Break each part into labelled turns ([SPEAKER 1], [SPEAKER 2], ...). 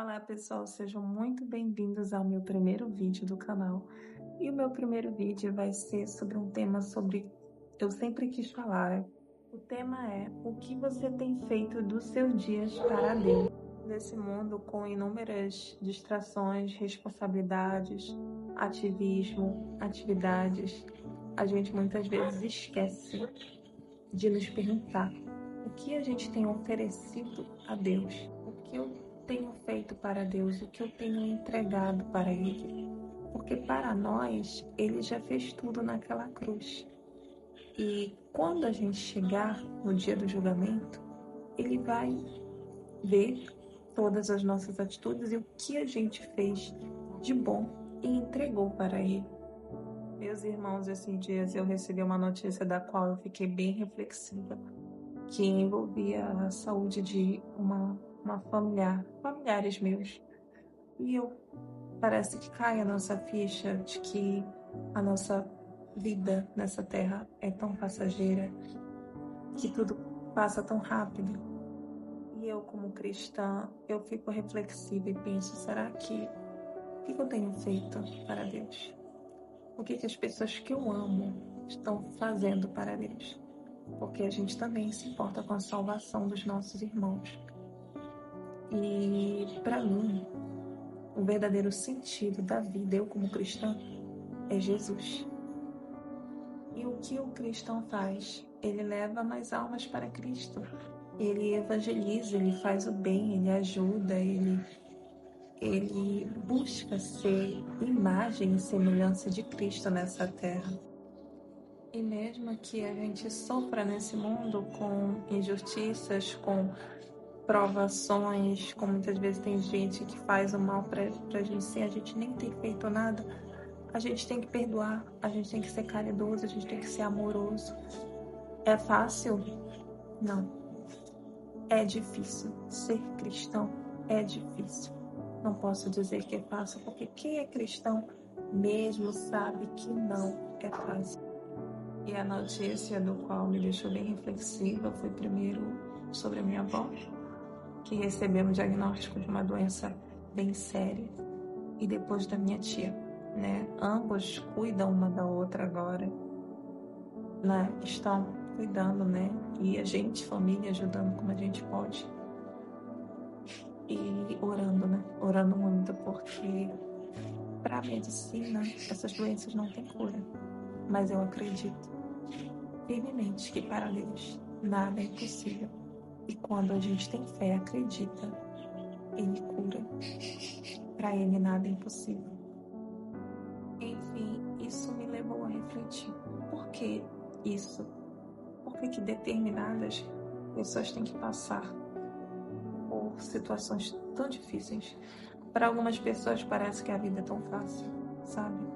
[SPEAKER 1] Olá pessoal, sejam muito bem-vindos ao meu primeiro vídeo do canal. E o meu primeiro vídeo vai ser sobre um tema sobre eu sempre quis falar. O tema é o que você tem feito dos seus dias para Deus. Nesse mundo com inúmeras distrações, responsabilidades, ativismo, atividades, a gente muitas vezes esquece de nos perguntar o que a gente tem oferecido a Deus, o que eu tenho feito para Deus, o que eu tenho entregado para Ele. Porque para nós, Ele já fez tudo naquela cruz. E quando a gente chegar no dia do julgamento, Ele vai ver todas as nossas atitudes e o que a gente fez de bom e entregou para Ele. Meus irmãos, esses dias eu recebi uma notícia da qual eu fiquei bem reflexiva, que envolvia a saúde de uma familiares meus. E parece que cai a nossa ficha de que a nossa vida nessa terra é tão passageira, que tudo passa tão rápido. E eu, como cristã, eu fico reflexiva e penso, será que o que eu tenho feito para Deus? O que as pessoas que eu amo estão fazendo para Deus? Porque a gente também se importa com a salvação dos nossos irmãos. E, para mim, o verdadeiro sentido da vida, eu como cristã, é Jesus. E o que o cristão faz? Ele leva mais almas para Cristo. Ele evangeliza, ele faz o bem, ele ajuda, ele busca ser imagem e semelhança de Cristo nessa terra. E mesmo que a gente sofra nesse mundo com injustiças, com provações, como muitas vezes tem gente que faz o mal pra gente sem a gente nem ter feito nada, a gente tem que perdoar, a gente tem que ser caridoso, a gente tem que ser amoroso. É fácil? Não. É difícil. Ser cristão é difícil. Não posso dizer que é fácil, porque quem é cristão mesmo sabe que não é fácil. E a notícia do qual me deixou bem reflexiva foi primeiro sobre a minha avó, que recebeu um diagnóstico de uma doença bem séria, e depois da minha tia, né? Ambos cuidam uma da outra agora, né? Estão cuidando, né? E a gente, família, ajudando como a gente pode. E orando, né? Orando muito, porque para a medicina essas doenças não têm cura. Mas eu acredito firmemente que para Deus nada é impossível. E quando a gente tem fé, acredita, Ele cura. Para Ele nada é impossível. Enfim, isso me levou a refletir. Por que isso? Por que determinadas pessoas têm que passar por situações tão difíceis? Para algumas pessoas parece que a vida é tão fácil, sabe?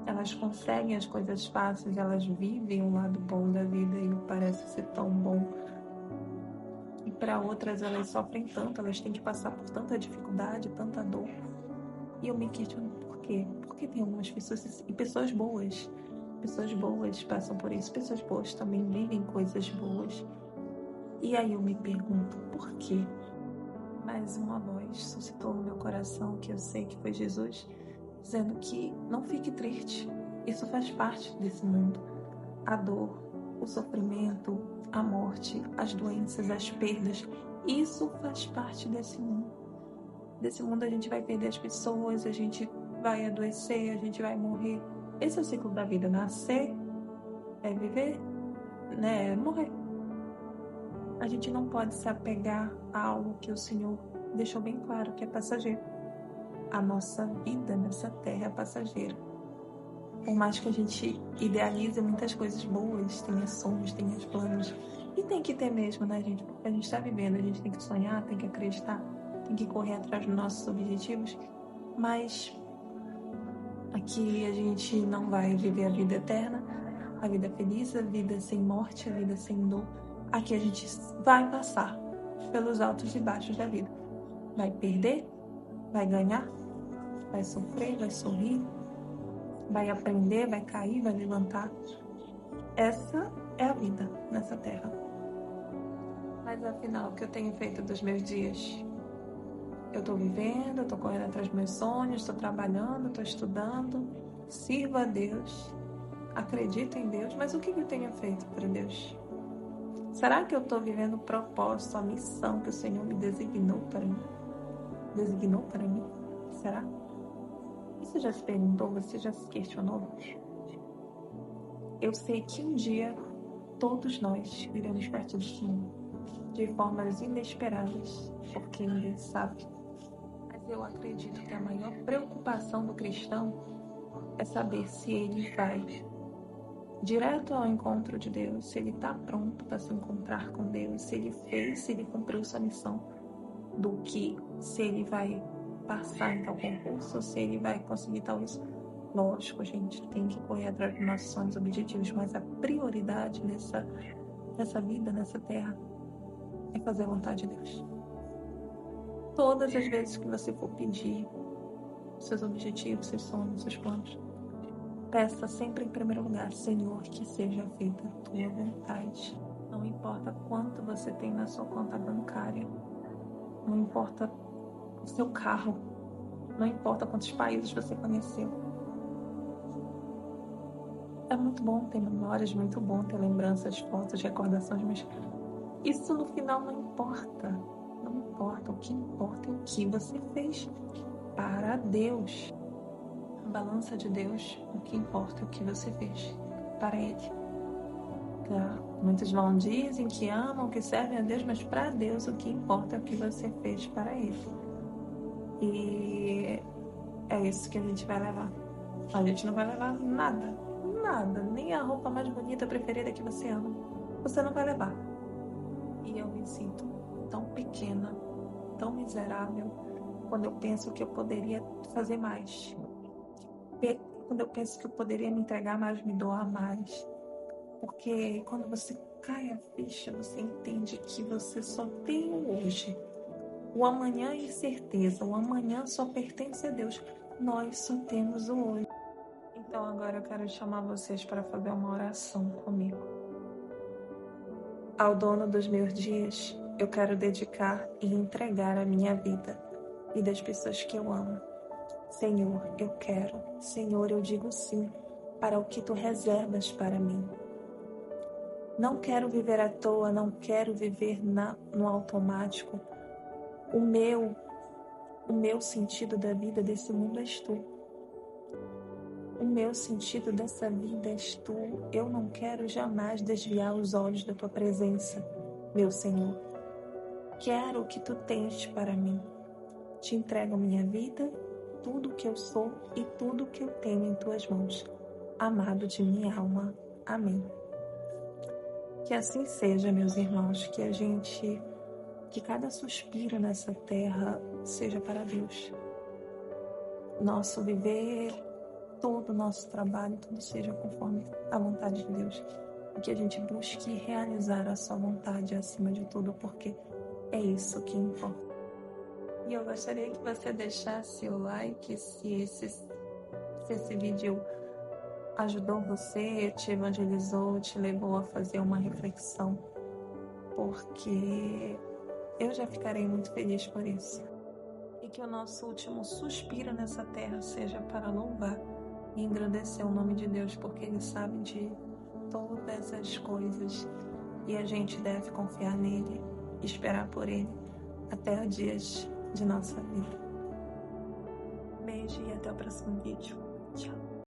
[SPEAKER 1] Elas conseguem as coisas fáceis, elas vivem o lado bom da vida e parece ser tão bom. E para outras elas sofrem tanto, elas têm que passar por tanta dificuldade, tanta dor. E eu me questiono por quê? Porque tem algumas pessoas, e pessoas boas passam por isso, pessoas boas também vivem coisas boas. E aí eu me pergunto, por quê? Mais uma voz suscitou no meu coração, que eu sei que foi Jesus, dizendo que não fique triste, isso faz parte desse mundo. A dor, o sofrimento, a morte, as doenças, as perdas, isso faz parte desse mundo. Desse mundo a gente vai perder as pessoas, a gente vai adoecer, a gente vai morrer. Esse é o ciclo da vida. Nascer é viver, né? É morrer. A gente não pode se apegar a algo que o Senhor deixou bem claro que é passageiro. A nossa vida nessa terra é passageira. Por mais que a gente idealize muitas coisas boas, tenha sonhos, tenha planos, e tem que ter mesmo, né, gente? Porque a gente está vivendo, a gente tem que sonhar, tem que acreditar, tem que correr atrás dos nossos objetivos, mas aqui a gente não vai viver a vida eterna, a vida feliz, a vida sem morte, a vida sem dor. Aqui a gente vai passar pelos altos e baixos da vida. Vai perder, vai ganhar, vai sofrer, vai sorrir, vai aprender, vai cair, vai levantar. Essa é a vida nessa terra. Mas afinal, o que eu tenho feito dos meus dias? Eu estou vivendo, eu estou correndo atrás dos meus sonhos, estou trabalhando, estou estudando, sirvo a Deus, acredito em Deus, mas o que eu tenho feito para Deus? Será que eu estou vivendo o propósito, a missão que o Senhor me designou para mim? Será? Você já se perguntou, você já se questionou? Eu sei que um dia todos nós iremos partir deste mundo, de formas inesperadas, porque ninguém sabe. Mas eu acredito que a maior preocupação do cristão é saber se ele vai direto ao encontro de Deus, se ele está pronto para se encontrar com Deus, se ele cumpriu sua missão, do que se ele vai passar em tal concurso, se ele vai conseguir tal isso. Lógico, a gente tem que correr atrás dos nossos sonhos, objetivos, mas a prioridade nessa vida, nessa terra, é fazer a vontade de Deus. Todas as vezes que você for pedir seus objetivos, seus sonhos, seus planos, peça sempre em primeiro lugar: Senhor, que seja feita a tua vontade. Não importa quanto você tem na sua conta bancária, não importa o seu carro, não importa quantos países você conheceu. É muito bom ter memórias, muito bom ter lembranças, fotos, recordações, mas isso no final não importa. Não importa. O que importa é o que você fez para Deus. A balança de Deus, o que importa é o que você fez para Ele. Tá? Muitos vão dizem que amam, que servem a Deus, mas para Deus o que importa é o que você fez para Ele. E é isso que a gente vai levar. A gente não vai levar nada, nem a roupa mais bonita, preferida que você ama. Você não vai levar. E eu me sinto tão pequena, tão miserável, quando eu penso que eu poderia fazer mais. Quando eu penso que eu poderia me entregar mais, me doar mais. Porque quando você cai a ficha, você entende que você só tem o hoje. O amanhã é incerteza, o amanhã só pertence a Deus. Nós só temos o hoje. Então agora eu quero chamar vocês para fazer uma oração comigo. Ao dono dos meus dias, eu quero dedicar e entregar a minha vida e das pessoas que eu amo. Senhor, eu quero. Senhor, eu digo sim para o que tu reservas para mim. Não quero viver à toa, não quero viver no automático. O meu sentido da vida desse mundo és tu. O meu sentido dessa vida és tu. Eu não quero jamais desviar os olhos da tua presença, meu Senhor. Quero o que tu tens para mim. Te entrego minha vida, tudo o que eu sou e tudo o que eu tenho em tuas mãos. Amado de minha alma. Amém. Que assim seja, meus irmãos, que cada suspiro nessa terra seja para Deus. Nosso viver, todo o nosso trabalho, tudo seja conforme a vontade de Deus. E que a gente busque realizar a sua vontade acima de tudo, porque é isso que importa. E eu gostaria que você deixasse o like se esse vídeo ajudou você, te evangelizou, te levou a fazer uma reflexão, porque eu já ficarei muito feliz por isso. E que o nosso último suspiro nessa terra seja para louvar e engrandecer o nome de Deus, porque Ele sabe de todas as coisas e a gente deve confiar nele, esperar por Ele até os dias de nossa vida. Beijo e até o próximo vídeo. Tchau.